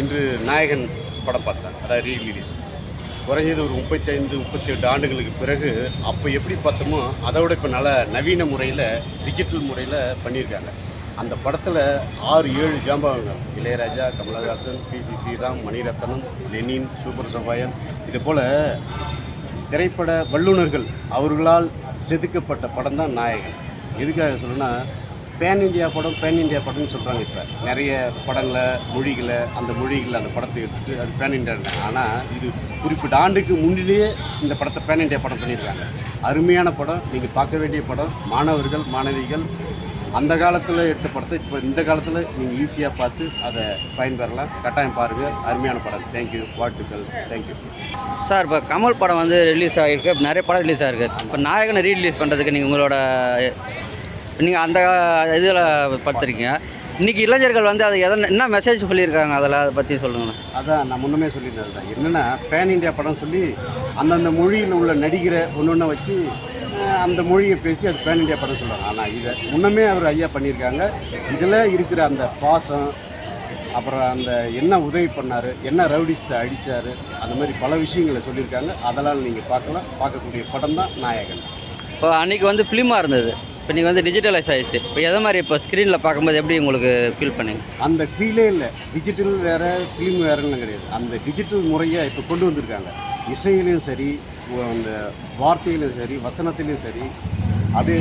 இன்று நாயகன் படம் பார்த்தேன். அதாவது ரீரிலீஸ் குறைஞ்சது ஒரு 35-38 ஆண்டுகளுக்கு பிறகு அப்போ எப்படி பார்த்தோமோ அதை விட இப்போ நல்ல நவீன முறையில் டிஜிட்டல் முறையில் பண்ணியிருக்காங்க. அந்த படத்தில் 6-7 ஜாம்பவான்கள் இளையராஜா, கமலஹாசன், பி.சி. ஸ்ரீராம், மணிரத்னம், லெனின், சூப்பர் சபாயன், இது போல் திரைப்பட வல்லுநர்கள் அவர்களால் செதுக்கப்பட்ட படம் தான் நாயகன். எதுக்காக சொல்லணும்னா பேன் இண்டியா படம்னு சொல்கிறாங்க. இப்போ நிறைய படங்களை மொழிகளை அந்த படத்தை எடுத்துகிட்டு அது பேன் இண்டியா. ஆனால் இது குறிப்பிட்ட ஆண்டுக்கு முன்னிலேயே இந்த படத்தை பேன் இண்டியா படம் பண்ணியிருக்காங்க. அருமையான படம், நீங்கள் பார்க்க வேண்டிய படம். மாணவர்கள் மாணவிகள் அந்த காலத்தில் எடுத்த படத்தை இப்போ இந்த காலத்தில் நீங்கள் ஈஸியாக பார்த்து அதை பயன்பெறலாம். கட்டாயம் பாருங்கள், அருமையான படம். தேங்க்யூ, வாழ்த்துக்கள், தேங்க்யூ. சார், இப்போ கமல் படம் வந்து ரிலீஸ் ஆகிருக்கு, நிறைய படம் ரிலீஸ் ஆகிருக்கு. இப்போ நாயகனை ரீரிலீஸ் பண்ணுறதுக்கு நீங்கள் அந்த இதில் பார்த்துருக்கீங்க. இன்றைக்கி இளைஞர்கள் வந்து அதை என்ன மெசேஜ் சொல்லியிருக்காங்க, அதை பற்றி சொல்லுங்கண்ணா. அதான் நான் முன்னமே சொல்லியிருந்தது தான். என்னென்னா பேன் இண்டியா படம் சொல்லி அந்தந்த மொழியில் உள்ள நடிகரை ஒன்று வச்சு அந்த மொழியை பேசி அது பேன் இண்டியா படம் சொல்கிறாங்க. ஆனால் இதை முன்னமே அவர் ஐயா பண்ணியிருக்காங்க. இதில் இருக்கிற அந்த பாசம், அப்புறம் அந்த என்ன உதவி பண்ணார், என்ன ரவுடிஸ்ட்டை அடித்தார், அந்த மாதிரி பல விஷயங்களை சொல்லியிருக்காங்க. அதெல்லாம் நீங்கள் பார்க்கக்கூடிய படம் தான் நாயகன். இப்போ அன்றைக்கி வந்து ஃபிலிமாக இருந்தது, இப்போ நீங்கள் வந்து டிஜிட்டலைஸ் ஆகிடுச்சு. இப்போ எதை மாதிரி இப்போ ஸ்க்ரீனில் பார்க்கும்போது எப்படி உங்களுக்கு ஃபீல் பண்ணீங்க? அந்த ஃபீலே இல்லை. டிஜிட்டல் வேறு, ஃபிலிம் வேறுன்னு கிடையாது. அந்த டிஜிட்டல் முறையை இப்போ கொண்டு வந்திருக்காங்க. இசையிலையும் சரி, அந்த வார்த்தையிலும் சரி, வசனத்திலையும் சரி, அது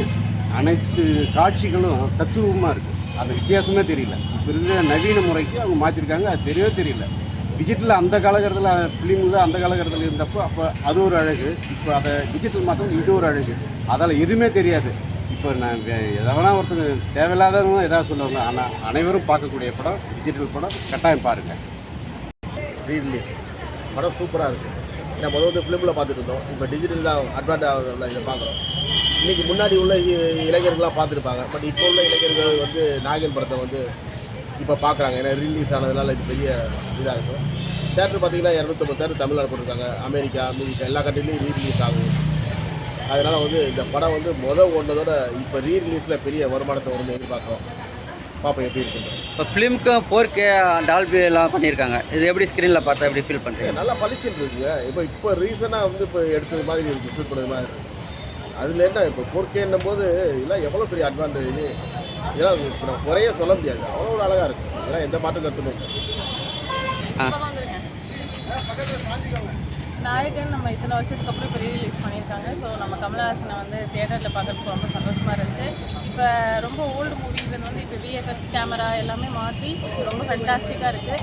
அனைத்து காட்சிகளும் தத்துவமாக இருக்குது. அது வித்தியாசமே தெரியல. இப்போ இருக்கிற நவீன முறைக்கு அவங்க மாற்றிருக்காங்க. அது தெரியல. டிஜிட்டலில் அந்த காலகட்டத்தில் ஃபிலிமில் அந்த காலகட்டத்தில் இருந்தப்போ அப்போ அது ஒரு அழகு. இப்போ அதை டிஜிட்டல் மாற்றம் இது ஒரு அழகு. அதால் எதுவுமே தெரியாது. இப்போ நான் எதனா ஒருத்தர் தேவையில்லாதவங்க எதாவது சொல்லுவாங்க. ஆனால் அனைவரும் பார்க்கக்கூடிய படம் டிஜிட்டல் படம். கட்டாயம் பாருங்கள். ரீரிலீஸ் படம் சூப்பராக இருக்குது. ஏன்னா முதல்ல ஃபிலிமில் பார்த்துட்டு இருந்தோம், இப்போ டிஜிட்டல் தான் அட்வான்ட் ஆகுதுல, இதை பார்க்குறோம். இன்றைக்கி முன்னாடி உள்ள இளைஞர்கள்லாம் பார்த்துருப்பாங்க. பட் இப்போ உள்ள இளைஞர்கள் வந்து நாயகன் படத்தை வந்து இப்போ பார்க்குறாங்க. ஏன்னா ரிலீஸ் ஆனதுனால இது பெரிய இதாக இருக்கும். தேட்டர் பார்த்திங்கன்னா 250 தேட்டர் தமிழ்நாடு போட்டிருக்காங்க. அமெரிக்கா எல்லா கண்ட்ரிலையும் ரீரிலீஸ் ஆகும். அதனால் வந்து இந்த படம் வந்து ஓடுனதோட இப்போ ரீரிலீஸில் பெரிய வருமானத்தை வந்து எதிர்பார்க்குறோம். பார்ப்போம் எப்படி இருக்குது. இப்போ ஃபிலிமுக்கு 4K டால்பி எல்லாம் பண்ணியிருக்காங்க. இது எப்படி ஸ்க்ரீனில் பார்த்தா எப்படி ஃபீல் பண்ணுறீங்க? நல்லா பளிச்சுட்டு இருக்குங்க. இப்போ ரீசனாக வந்து இப்போ எடுத்தது மாதிரி இருக்குது, ஷூட் பண்ணது மாதிரி. அதில் என்ன இப்போ 4Kன்னும் போது இதெல்லாம் எவ்வளோ பெரிய அட்வான்டேஜ். இதெல்லாம் இப்போ நம்ம குறைய சொல்ல முடியாது. அவ்வளோ ஒரு அழகாக இருக்குது. இதெல்லாம் எந்த மாற்று கருத்துமே இல்லை. நாயகன் நம்ம இத்தனை வருஷத்துக்கு அப்புறம் இப்போ ரீரிலீஸ் பண்ணியிருக்காங்க. ஸோ நம்ம கமலஹாசனை வந்து தியேட்டரில் பார்க்குறதுக்கு ரொம்ப சந்தோஷமாக இருந்துச்சு. இப்போ ரொம்ப ஓல்டு மூவிஸ் வந்து இப்போ விஎஃப்எக்ஸ் கேமரா எல்லாமே மாற்றி ரொம்ப ஃபேண்டாஸ்டிக்காக இருக்குது.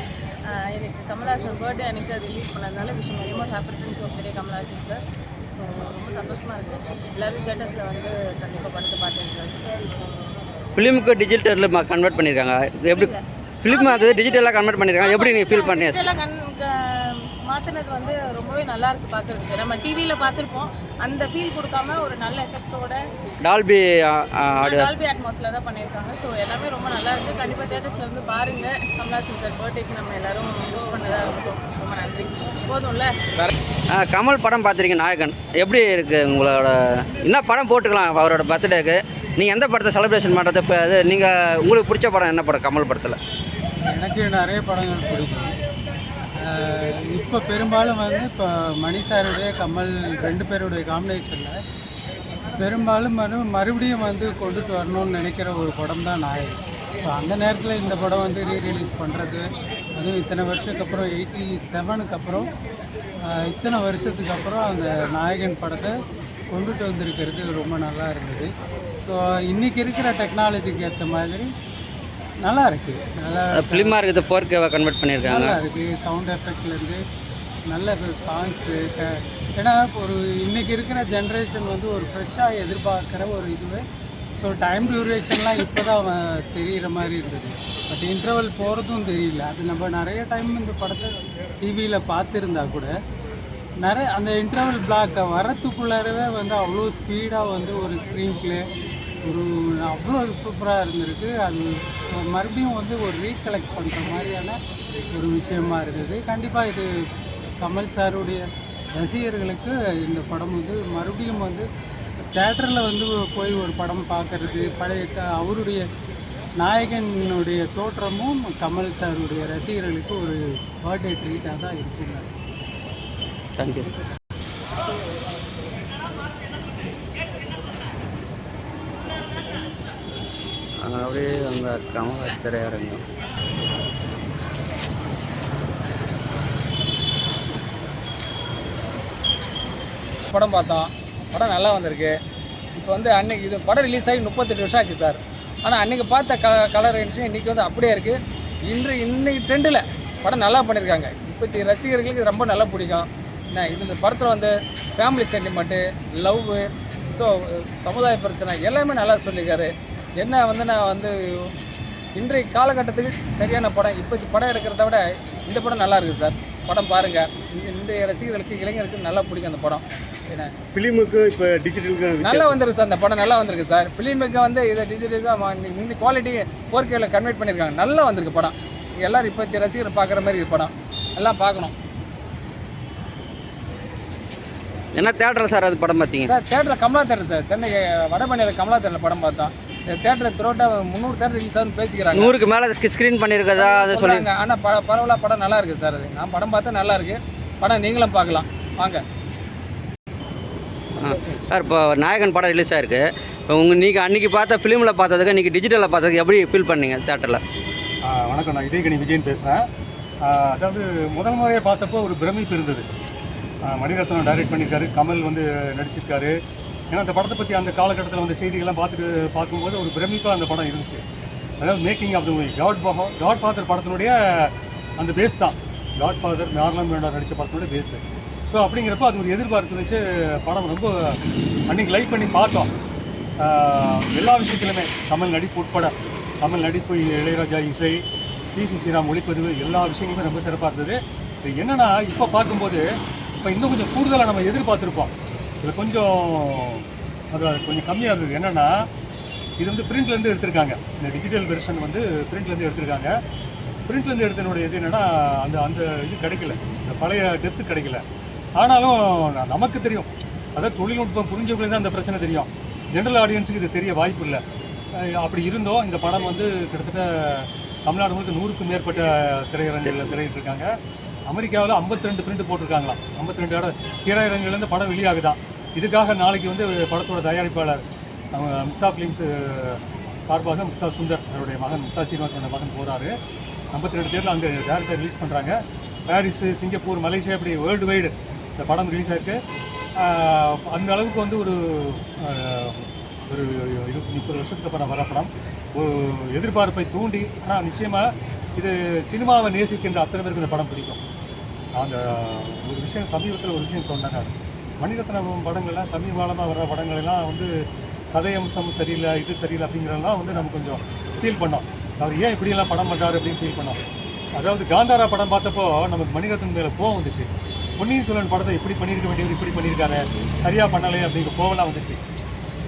எனக்கு கமலஹாசன் பர்த்டே அன்றைக்கி ரிலீஸ் பண்ணதுனால விஷயம் ரிமோட் ஹாப்பர்டன்ஸ் ஆஃப் பெரிய கமலஹாசன் சார். ஸோ ரொம்ப சந்தோஷமாக இருக்குது. எல்லோரும் தியேட்டர்ஸில் வந்து கண்டிப்பாக படத்தை பார்த்துருக்காங்க. ஃபிலிமுக்கு டிஜிட்டலில் கன்வெர்ட் பண்ணியிருக்காங்க. எப்படி ஃபிலிம் அது டிஜிட்டலாக கன்வெர்ட் பண்ணியிருக்காங்க, எப்படி நீங்கள் ஃபீல் பண்ணீங்க? மாற்றினது வந்து ரொம்பவே நல்லா இருக்குது பார்க்குறதுக்கு. நம்ம டிவியில் பார்த்துருப்போம், அந்த ஃபீல் கொடுக்காம ஒரு நல்ல எஃபெக்டோட டால்பி அட்மாஸில் தான் பண்ணியிருக்காங்க. ஸோ எல்லாமே ரொம்ப நல்லா இருக்குது. கண்டிப்பாக தேட்டர்ஸில் வந்து பாருங்கள். கமலஹாசன் சார் பர்த்டேக்கு நம்ம எல்லோரும் விஷ் பண்ணதாக இருக்கும். ரொம்ப நன்றி. போதும்ல. கமல் படம் பார்த்துருக்கீங்க, நாயகன் எப்படி இருக்குது உங்களோட? என்ன படம் போட்டுக்கலாம் அவரோட பர்த்டேக்கு? நீங்கள் எந்த படத்தை செலிப்ரேஷன் பண்ணுறது? இப்போ அது நீங்கள் உங்களுக்கு பிடிச்ச படம் என்ன படம் கமல் படத்தில்? எனக்கு நிறைய படங்கள் பிடிக்கும். இப்போ பெரும்பாலும் வந்து இப்போ மணி சாருடைய கமல் 2 பேருடைய காம்பினேஷனில் பெரும்பாலும் மறுபடியும் வந்து கொண்டுட்டு வரணும்னு நினைக்கிற ஒரு படம் தான் நாயகன். ஸோ அந்த நேரத்தில் இந்த படம் வந்து ரீரிலீஸ் பண்ணுறது, அதுவும் இத்தனை வருஷத்துக்கு அப்புறம் 87க்கு அப்புறம் இத்தனை வருஷத்துக்கு அப்புறம் அந்த நாயகன் படத்தை கொண்டுட்டு வந்திருக்கிறது ரொம்ப நல்லா இருந்தது. ஸோ இன்றைக்கி இருக்கிற டெக்னாலஜிக்கு ஏற்ற மாதிரி நல்லா இருக்குது. நல்லா ஃபிலிமாக இருக்குது. 4K கன்வெர்ட் பண்ணியிருக்காங்க. நல்லா இருக்குது. சவுண்ட் எஃபெக்ட்லேருந்து நல்ல சாங்ஸு. ஏன்னா ஒரு இன்றைக்கி இருக்கிற ஜென்ரேஷன் வந்து ஒரு ஃப்ரெஷ்ஷாக எதிர்பார்க்குற ஒரு இதுவே. ஸோ டைம் டியூரேஷன்லாம் இப்போ தான் தெரிகிற மாதிரி இருந்தது. பட் இன்டர்வல் போகிறதும் தெரியல. அது நம்ம நிறைய டைம் இந்த படத்தை டிவியில் பார்த்துருந்தா கூட நிறைய அந்த இன்டர்வல் பிளாக் வரத்துக்குள்ளாரவே வந்து அவ்வளோ ஸ்பீடாக வந்து ஒரு ஸ்க்ரீன் ப்ளே ஒரு அவ்வளோ சூப்பராக இருந்திருக்கு. அது மறுபடியும் வந்து ஒரு ரீகலெக்ட் பண்ணுற மாதிரியான ஒரு விஷயமா இருக்குது. கண்டிப்பாக இது கமல் சாருடைய ரசிகர்களுக்கு இந்த படம் வந்து மறுபடியும் வந்து தேட்டரில் வந்து போய் ஒரு படம் பார்க்குறது, பழைய அவருடைய நாயகனுடைய தோற்றமும் கமல் சாருடைய ரசிகர்களுக்கு ஒரு பர்த்டே ட்ரீட்டாக தான் இருக்குங்க. தேங்க்யூ. அப்படியே அந்த கமல் திரையரங்கம். படம் பார்த்தோம். படம் நல்லா வந்திருக்கு. இப்போ வந்து அன்னைக்கு இது படம் ரிலீஸ் ஆகி 38 வருஷம் ஆச்சு சார். ஆனால் அன்றைக்கி பார்த்த கலர் இருந்துச்சு, இன்றைக்கி வந்து அப்படியே இருக்குது. இன்னைக்கு ட்ரெண்டில் படம் நல்லா பண்ணியிருக்காங்க. இப்போத்தி ரசிகர்களுக்கு இது ரொம்ப நல்லா பிடிக்கும். இந்த படத்தில் வந்து ஃபேமிலி சென்டிமெண்ட்டு, லவ்வு, ஸோ சமுதாய பிரச்சனை எல்லாமே நல்லா சொல்லியிருக்காரு. என்ன வந்து நான் வந்து இன்றைய காலகட்டத்துக்கு சரியான படம். இப்போத்தி படம் எடுக்கிறத விட இந்த படம் நல்லா இருக்குது சார். படம் பாருங்கள். இன்றைய ரசிகர்களுக்கு, இளைஞர்களுக்கு நல்லா பிடிக்கும் அந்த படம். ஏன்னா ஃபிலிமுக்கு இப்போ டிஜிட்டலுக்கு நல்லா வந்திருக்கு சார். அந்த படம் நல்லா வந்திருக்கு சார். ஃபிலிமுக்கு வந்து இதை டிஜிட்டலுக்கு இந்த குவாலிட்டி 4Kல கன்வெர்ட் பண்ணியிருக்காங்க. நல்லா வந்திருக்கு படம். எல்லோரும் இப்போ ரசிகர் பார்க்குற மாதிரி இருக்குது படம். எல்லாம் பார்க்கணும். என்ன தேட்டரில் சார் அது படம் பார்த்தீங்க? சார் தேட்டரில் கமலா தேட்டர் சார். சென்னை வடபழனியில் கமலா தேட்டரில் படம் பார்த்தோம். தேட்டர் த்ரோட்டாக 300 தேட்டர் ரிலீஸ் ஆகுன்னு பேசிக்கிறாங்க. 100க்கு மேலே ஸ்க்ரீன் பண்ணியிருக்கதா அதை சொல்லுங்க. ஆனால் பரவாயில்ல, படம் நல்லா இருக்குது சார். அது நான் படம் பார்த்தா நல்லா இருக்குது. படம் நீங்களும் பார்க்கலாம் வாங்க. சார் இப்போ நாயகன் படம் ரிலீஸ் ஆகிருக்கு. இப்போ நீங்கள் அன்றைக்கி பார்த்த ஃபிலிமில் பார்த்ததுக்கு இன்றைக்கி டிஜிட்டலில் பார்த்ததுக்கு எப்படி ஃபீல் பண்ணீங்க தேட்டரில்? வணக்கம், நான் இதயகனி விஜயன் பேசுகிறேன். அதாவது முதல் முறையாக பார்த்தப்போ ஒரு பிரமிப்பு இருந்தது. மணிரத்னம் டைரக்ட் பண்ணியிருக்காரு, கமல் வந்து நடிச்சிருக்காரு. ஏன்னா அந்த படத்தை பற்றி அந்த காலகட்டத்தில் வந்து செய்திகள்லாம் பார்க்கும்போது ஒரு பிரமிப்பாக அந்த படம் இருந்துச்சு. அதாவது making of the movie Godfather படத்தினுடைய அந்த பேஸ் தான். காட் ஃபாதர் மார்லன் பிராண்டோ நடித்த படத்தினுடைய பேஸு. ஸோ அப்படிங்கிறப்போ அது ஒரு எதிர்பார்ப்பு இருந்துச்சு. படம் ரொம்ப அன்றைக்கி லைக் பண்ணி பார்த்தோம். எல்லா விஷயத்துலையுமே கமல் நடிப்பு உட்பட, கமல் நடிப்பு, இளையராஜா இசை, பிசி ஸ்ரீராம் ஒளிப்பதிவு, எல்லா விஷயங்களுமே ரொம்ப சிறப்பாக இருந்தது. இது என்னென்னா இப்போ பார்க்கும்போது இப்போ இன்னும் கொஞ்சம் கூடுதலாக நம்ம எதிர்பார்த்துருப்போம். இதில் கொஞ்சம் அது கொஞ்சம் கம்மியாக இருந்தது. என்னென்னா இது வந்து பிரிண்ட்லேருந்து எடுத்திருக்காங்க. இந்த டிஜிட்டல் வெர்ஷன் வந்து பிரிண்ட்லேருந்து எடுத்திருக்காங்க. பிரிண்ட்லேருந்து எடுத்தனுடைய இது என்னென்னா அந்த அந்த இது கிடைக்கல, இந்த பழைய டெப்த்து கிடைக்கல. ஆனாலும் நமக்கு தெரியும், அதாவது தொழில்நுட்பம் புரிஞ்சவங்களுக்கு தான் அந்த பிரச்சனை தெரியும். ஜென்ரல் ஆடியன்ஸுக்கு இது தெரிய வாய்ப்பு இல்லை. அப்படி இருந்தோம் இந்த படம் வந்து கிட்டத்தட்ட தமிழ்நாடு முழுக்க 100க்கும் மேற்பட்ட திரையரங்குகளில் திரையிட்டிருக்காங்க. அமெரிக்காவில் 52 பிரிண்ட் போட்டிருக்காங்களாம். 52 திரையரங்குலேருந்து படம் வெளியாகுதான். இதுக்காக நாளைக்கு வந்து படத்தோட தயாரிப்பாளர் முக்தா ஃபிலிம்ஸு சார்பாக முக்தா சுந்தர் அவருடைய மகன் முக்தா சீனிவாசனோட மகன் போகிறாரு. 52 தேதியில் அங்கே டேரக்டர் ரிலீஸ் பண்ணுறாங்க. பாரிஸு, சிங்கப்பூர், மலேசியா, இப்படி வேர்ல்டு வைடு இந்த படம் ரிலீஸ் ஆகிருக்கு. அந்த அளவுக்கு வந்து ஒரு 20-30 வருஷத்துக்கு அப்புறம் வர படம் ஒரு எதிர்பார்ப்பை தூண்டி, ஆனால் நிச்சயமாக இது சினிமாவை நேசிக்கின்ற அத்தனை பேருக்கு இந்த படம் பிடிக்கும். அந்த ஒரு விஷயம் சமீபத்தில் ஒரு விஷயம் சொன்னாங்க. மணிரத்னம் படங்கள்லாம் சமீபகாலமாக வர்ற படங்கள்லாம் வந்து கதை அம்சம் சரியில்லை, இது சரியில்லை அப்படிங்கிறதெல்லாம் வந்து நம்ம கொஞ்சம் ஃபீல் பண்ணோம். அவர் ஏன் இப்படியெல்லாம் படம் பண்ணுறாரு அப்படின்னு ஃபீல் பண்ணோம். அதாவது காந்தாரா படம் பார்த்தப்போ நமக்கு மணிரத்னம் மேலே கோவம் வந்துச்சு. பொன்னியின் செல்வன் படத்தை இப்படி பண்ணியிருக்க வேண்டியவர் இப்படி பண்ணியிருக்காரு, சரியாக பண்ணலை அப்படிங்கிற கோவம்லாம் வந்துச்சு.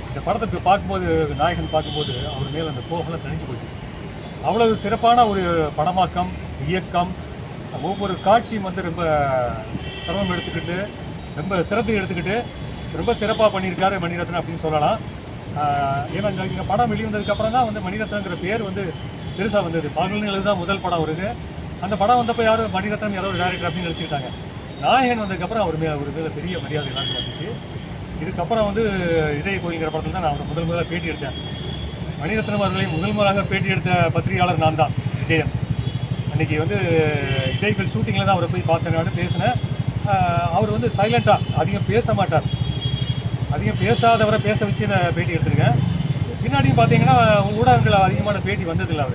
இந்த படத்தை இப்போ பார்க்கும்போது, நாயகன் பார்க்கும்போது அவர் மேலே அந்த கோவம்லாம் தணிஞ்சு போச்சு. அவ்வளவு சிறப்பான ஒரு படமாக்கம், இயக்கம், ஒவ்வொரு காட்சியும் வந்து ரொம்ப சிரமம் எடுத்துக்கிட்டு, ரொம்ப சிறப்பு எடுத்துக்கிட்டு ரொம்ப சிறப்பாக பண்ணியிருக்காரு மணிரத்னம் அப்படின்னு சொல்லலாம். ஏன்னா இங்கே படம் வெளிவந்ததுக்கப்புறம் தான் வந்து மணிரத்னங்கிற பேர் வந்து பெருசாக வந்தது. பாகல்கள் தான் முதல் படம் வருது. அந்த படம் வந்தப்போ யாரும் மணிரத்னம் யாரோ டேரக்டர் அப்படின்னு நினச்சிக்கிட்டாங்க. நாயகன் வந்ததுக்கப்புறம் அவர் மேலே பெரிய மரியாதை எல்லாருக்கும் வந்துச்சு. இதுக்கப்புறம் வந்து இதய கோயில்ங்கிற படத்தில் தான் நான் அவர் முதலாக பேட்டி எடுத்தேன். மணிரத்னம் அவர்களை முதலாக பேட்டி எடுத்த பத்திரிகையாளர் நான் தான், விஜயன். அன்றைக்கி வந்து இதயக்கோயில் ஷூட்டிங்கில் தான் அவரை போய் பார்த்தேன், பேசினேன். அவர் வந்து சைலண்ட்டாக அதிகம் பேச மாட்டார். அதிகம் பேசாதவரை பேச வச்சு நான் பேட்டி எடுத்திருக்கேன். பின்னாடியும் பார்த்தீங்கன்னா ஊடகங்கள் அதிகமான பேட்டி வந்ததில்லை.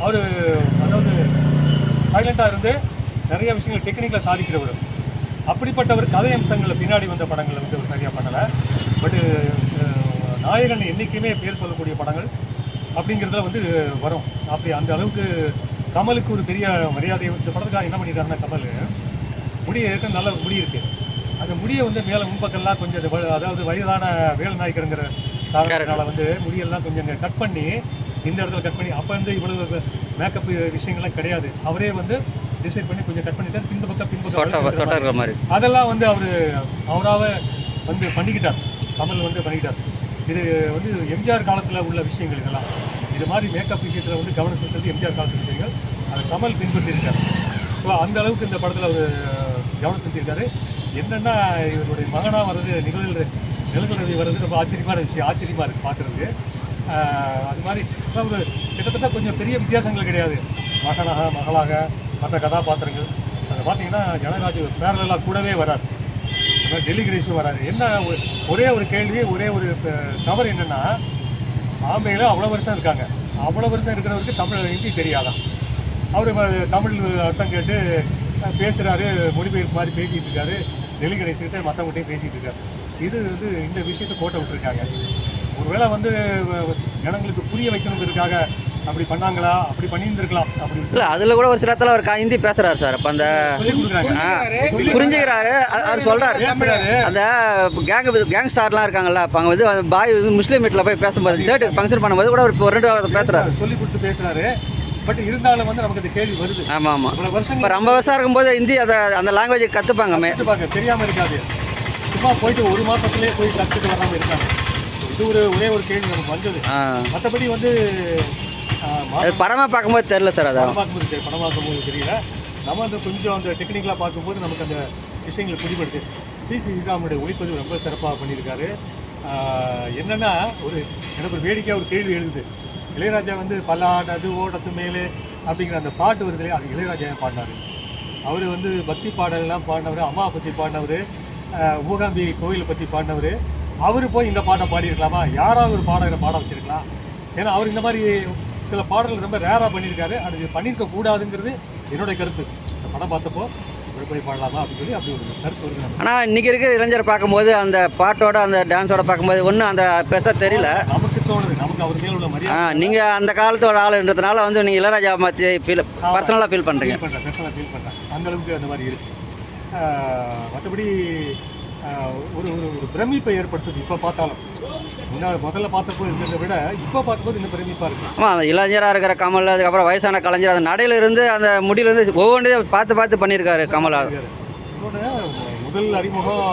அவர் அதாவது சைலண்ட்டாக இருந்து நிறைய விஷயங்கள் டெக்னிக்கலாக சாதிக்கிறவர். அப்படிப்பட்டவர் கதை அம்சங்களில் பின்னாடி வந்த படங்களை வந்து அவர் சரியாக பண்ணலை. பட்டு நாயகன் என்றைக்குமே பேர் சொல்லக்கூடிய படங்கள் அப்படிங்கிறதுல வந்து வரும். அப்படி அந்த அளவுக்கு கமலுக்கு ஒரு பெரிய மரியாதை. இந்த படத்துக்காக என்ன பண்ணிட்டாருன்னா, கமல் முடிய இருக்க நல்ல முடி இருக்குது. அந்த முடியை வந்து மேலே முன்பக்கெல்லாம் கொஞ்சம் அதாவது வயதான வேல் நாயக்கருங்கிற காரணத்தினால வந்து முடியெல்லாம் கொஞ்சம் கட் பண்ணி, இந்த இடத்துல கட் பண்ணி, அப்போ வந்து இவ்வளவு மேக்கப் விஷயங்கள்லாம் கிடையாது. அவரே வந்து டிசைட் பண்ணி கொஞ்சம் கட் பண்ணிட்டார். பின்பக்கம் மாதிரி அதெல்லாம் வந்து அவராக வந்து பண்ணிக்கிட்டார். கமல் வந்து பண்ணிக்கிட்டார். இது வந்து எம்ஜிஆர் காலத்தில் உள்ள விஷயங்கள் இதெல்லாம். இது மாதிரி மேக்கப் விஷயத்தில் வந்து கவனம் செலுத்துறது எம்ஜிஆர் காலத்து விஷயங்கள் அதை கமல் பின்பற்றியிருக்காரு. ஸோ அந்த அளவுக்கு இந்த படத்தில் அவர் கவனம் செலுத்தியிருக்காரு. என்னென்னா இவருடைய மகனாக வர்றது நிகழ்வுறவி வர்றது ரொம்ப ஆச்சரியமான விஷயம், ஆச்சரியமாக இருக்குது பார்க்குறதுக்கு. அது மாதிரி ஒரு கிட்டத்தட்ட கொஞ்சம் பெரிய வித்தியாசங்கள் கிடையாது. மகளாக மற்ற கதாபாத்திரங்கள் அதை பார்த்தீங்கன்னா ஜனராஜ் பேரலாக கூடவே வராது, டெல்லி கணேஷும் வராது. என்ன ஒரே ஒரு கேள்வி, ஒரே ஒரு தவறு என்னென்னா, ஆம்பையில் அவ்வளோ வருஷம் இருக்காங்க, அவ்வளோ வருஷம் இருக்கிறவருக்கு ஹிந்தி தெரியாதான். அவர் தமிழ் அர்த்தம் கேட்டு பேசுகிறாரு, மொழிபெயர்ப்பு மாதிரி பேசிகிட்டு இருக்காரு, டெல்லி கணேஷ்கிட்ட மற்றவங்கள்ட்டையும் பேசிகிட்டு இருக்காரு. இது வந்து இந்த விஷயத்தை கோட்டை விட்டுருக்காங்க. ஒருவேளை வந்து ஜனங்களுக்கு புரிய வைக்கணுங்கிறதுக்காக அப்படி பண்ணாங்களா, அப்படி பண்ணியிருந்துருக்கலாம் அப்படி இல்லை. அதில் கூட ஒரு சில இடத்துல அவர் ஹிந்தி பேசுகிறாரு சார். அப்போ அந்த புரிஞ்சுக்கிறாரு, அவர் சொல்கிறாரு. அந்த கேங் ஸ்டார்லாம் இருக்காங்கல்ல, அப்போ அங்கே வந்து பாய் முஸ்லீம் வீட்டில் போய் பேசும்போது ஷர்ட் ஃபங்க்ஷன் பண்ணும்போது கூட ஒரு 2 பேசுகிறாரு, சொல்லி கொடுத்து பேசுகிறாரு. பட் இருந்தாலும் வந்து நமக்கு அந்த கேள்வி வருது. ஆமாம். இப்போ ரொம்ப வருஷம் இருக்கும்போது ஹிந்தி அதை அந்த லாங்குவேஜை கற்றுப்பாங்க, தெரியாமல் இருக்காது. சும்மா போயிட்டு 1 மாதத்துலேயே போய் கற்றுட்டு வராமல் இருக்காங்க. இது ஒரே ஒரு கேள்வி நமக்கு வந்தது. மற்றபடி வந்து படமாக பார்க்கும்போது தெரியல சார். அதை படம் பார்க்கும்போது தெரியல. நம்ம அந்த கொஞ்சம் அந்த டெக்னிக்கலாக பார்க்கும்போது நமக்கு அந்த விஷயங்களை பிடிபடுது. பி ஸ்ரீராமுடைய ஒளிப்பதிவு ரொம்ப சிறப்பாக பண்ணியிருக்காரு. என்னென்னா எனக்கு ஒரு வேடிக்கையாக ஒரு கேள்வி எழுதுது. இளையராஜா வந்து பல்லாடது ஓடத்து மேலே அப்படிங்கிற அந்த பாட்டு வருது இல்லையா, அது இளையராஜா பாடினார். அவர் வந்து பக்தி பாடலாம் பாடினவர், அம்மாவை பற்றி பாடினவர், மூகாம்பி கோயிலை பற்றி பாடினவர். அவர் போய் இந்த பாட்டை பாடியிருக்கலாமா? யாராவது ஒரு பாடகரை பாட வச்சிருக்கலாம். ஏன்னா அவர் இந்த மாதிரி சில பாடல்கள் ரொம்ப ரேராக பண்ணியிருக்காரு. அது பண்ணியிருக்க கூடாதுங்கிறது என்னுடைய கருத்து. இந்த படம் பார்த்தப்போ போய் பாடலாமா அப்படின்னு சொல்லி அப்படி ஒரு கருத்து வருது. ஆனால் இன்றைக்கி இருக்கிற இளைஞர் பார்க்கும்போது அந்த பாட்டோட அந்த டான்ஸோட பார்க்கும்போது ஒன்றும் அந்த பெருசாக தெரியல. நமக்கு தோணுது, நமக்கு அவர் மேலே உள்ள மரியாதை. நீங்கள் அந்த காலத்தோட ஆளுன்றதுனால வந்து நீங்கள் இளையராஜா மாற்றி பர்சனலாக ஃபீல் பண்ணுறீங்க. பர்சனலாக ஃபீல் பண்ணுறேன். அந்த அளவுக்கு அந்த மாதிரி இருக்குது. மற்றபடி ஒரு ஒரு பிரமிப்பை ஏற்படுத்துது. இப்போ பார்த்தாலும் முதல்ல பார்த்தப்போ இருக்கிறத விட இப்போ பார்க்கும்போது இன்னும் பிரமிப்பாக இருக்குது. ஆமாம், இளைஞராக இருக்கிற கமல், அதுக்கப்புறம் வயசான கலைஞர், அந்த நடையிலிருந்து அந்த முடியிலேருந்து ஒவ்வொன்றையும் பார்த்து பண்ணியிருக்காரு கமல். இன்னொன்று முதல் அறிமுகம்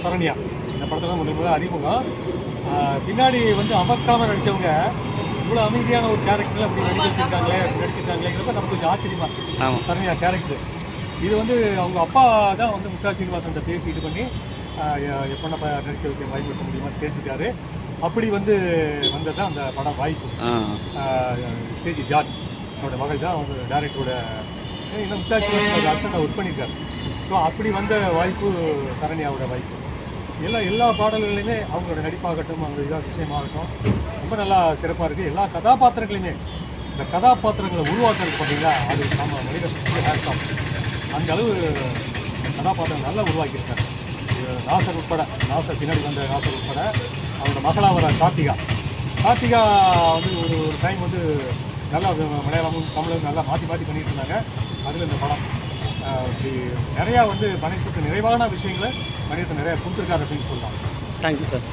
சரண்யா. இந்த படத்தில் முதல் அறிமுகம். பின்னாடி வந்து அமர்க்காமல் நடித்தவங்க இவ்வளோ அமைதியான ஒரு கேரக்டரில் அப்படி நடிச்சிருக்காங்களேங்கிறப்ப நமக்கு கொஞ்சம் ஆச்சரியமாக இருக்குது. சரண்யா கேரக்டர் இது வந்து அவங்க அப்பா தான் வந்து முக்தா சீனிவாசன் பேசி இது பண்ணி எப்போ நடிக்க வைக்க வாய்ப்பு முடியுமா கேட்டுருக்காரு. அப்படி வந்து வந்தது தான் அந்த படம் வாய்ப்பு. கேஜி ஜார்ஜ் அவரோட மகள் தான் வந்து டேரக்டரோட இன்னும் முக்தா சீனிவாசன் அர்ச்சனை ஒர்க் பண்ணியிருக்காரு. ஸோ அப்படி வந்த வாய்ப்பு சரண்யாவோட வாய்ப்பு. எல்லா பாடல்களையுமே அவங்களோட நடிப்பாகட்டும், அவங்க இதாக விஷயமாகட்டும் ரொம்ப நல்லா சிறப்பாக இருக்குது. எல்லா கதாபாத்திரங்களையுமே இந்த கதாபாத்திரங்களை உருவாக்குறது பார்த்தீங்கன்னா அது நம்ம மனித ஹேண்ட்ஸாம் அந்த அளவு கதாபாத்திரம் நல்லா உருவாக்கியிருக்காரு. நாசர் உட்பட, நாசர் பின்னாடி வந்த நாசர் உட்பட அவரோட மகளாக வர கார்த்திகா வந்து ஒரு டைம் வந்து நல்லா மலையாளமும் தமிழும் நல்லா மாற்றி பண்ணிட்டு இருந்தாங்க. அதில் இந்த படம் இப்படி நிறையா வந்து மனுஷத்துக்கு நிறைவான விஷயங்களை மனிதத்தை நிறையா கொடுத்துருக்காரு அப்படின்னு சொல்லலாம். Thank you sir.